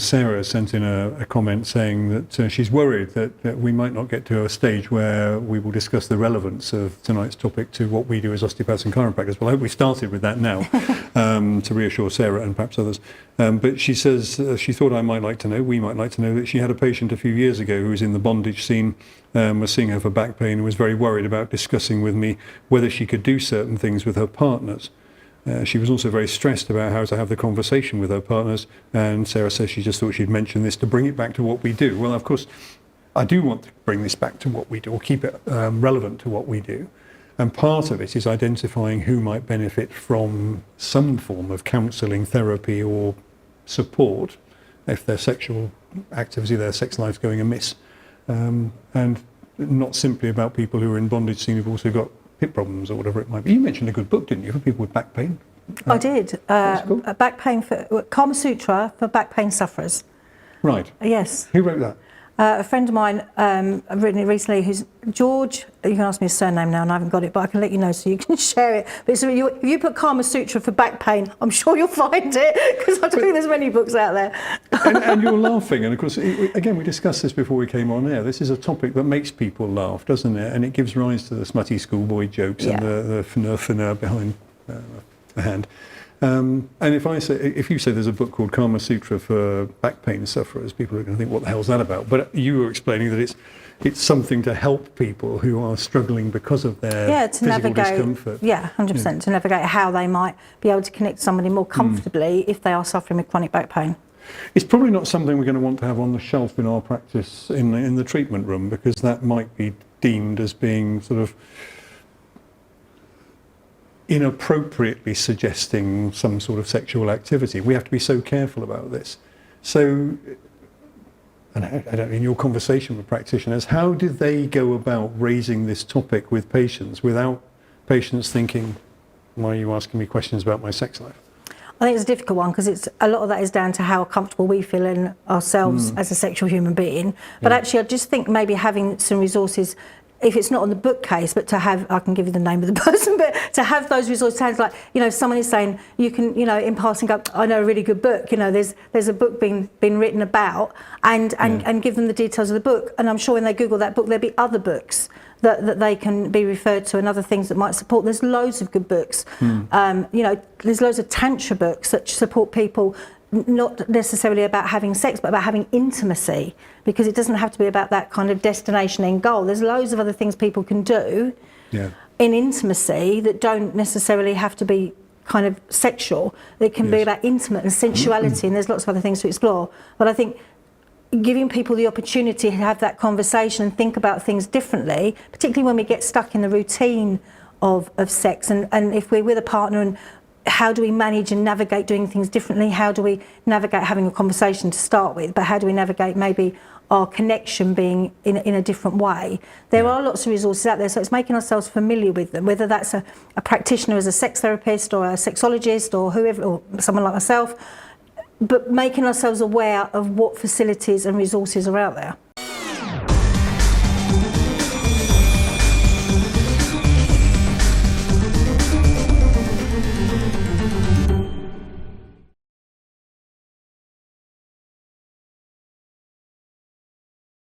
Sarah sent in a comment saying that she's worried that we might not get to a stage where we will discuss the relevance of tonight's topic to what we do as osteopaths and chiropractors. Well, I hope we started with that now to reassure Sarah and perhaps others. But she says she thought we might like to know that she had a patient a few years ago who was in the bondage scene, was seeing her for back pain and was very worried about discussing with me whether she could do certain things with her partners. She was also very stressed about how to have the conversation with her partners, and Sarah says she just thought she'd mention this to bring it back to what we do. Well, of course, I do want to bring this back to what we do, or keep it relevant to what we do. And part of it is identifying who might benefit from some form of counselling, therapy, or support if their sexual activity, their sex life's going amiss. And not simply about people who are in bondage scene who've also got hip problems or whatever it might be. You mentioned a good book, didn't you, for people with back pain? I did. Back pain for Kama Sutra for back pain sufferers. Right. Yes. Who wrote that? A friend of mine, I've written it recently, who's George. You can ask me his surname now, and I haven't got it, but I can let you know so you can share it. But so if you put Kama Sutra for back pain, I'm sure you'll find it, because I don't think there's many books out there. and you're laughing, and of course, again, we discussed this before we came on air. This is a topic that makes people laugh, doesn't it? And it gives rise to the smutty schoolboy jokes and the finur behind the hand. And if you say there's a book called Kama Sutra for back pain sufferers, people are going to think, what the hell's that about? But you were explaining that it's something to help people who are struggling because of their physical discomfort. Yeah, 100%, to navigate how they might be able to connect to somebody more comfortably if they are suffering with chronic back pain. It's probably not something we're going to want to have on the shelf in our practice in the treatment room, because that might be deemed as being sort of inappropriately suggesting some sort of sexual activity. We have to be so careful about this. So, and I don't know, in your conversation with practitioners, how did they go about raising this topic with patients without patients thinking, why are you asking me questions about my sex life? I think it's a difficult one, because a lot of that is down to how comfortable we feel in ourselves as a sexual human being. But actually, I just think maybe having some resources, if it's not on the bookcase, but to have, I can give you the name of the person, but to have those resources, sounds like, if someone is saying, you can, in passing go, I know a really good book, there's a book being written about, and give them the details of the book. And I'm sure when they Google that book, there'll be other books that they can be referred to, and other things that might support. There's loads of good books. There's loads of tantra books that support people, not necessarily about having sex, but about having intimacy, because it doesn't have to be about that kind of destination end goal. There's loads of other things people can do in intimacy that don't necessarily have to be kind of sexual. They can be about intimate and sensuality, and there's lots of other things to explore. But I think giving people the opportunity to have that conversation and think about things differently, particularly when we get stuck in the routine of sex, and if we're with a partner, and how do we manage and navigate doing things differently? How do we navigate having a conversation to start with, but how do we navigate maybe our connection being in a different way? There are lots of resources out there, so it's making ourselves familiar with them, whether that's a practitioner as a sex therapist or a sexologist or whoever, or someone like myself, but making ourselves aware of what facilities and resources are out there.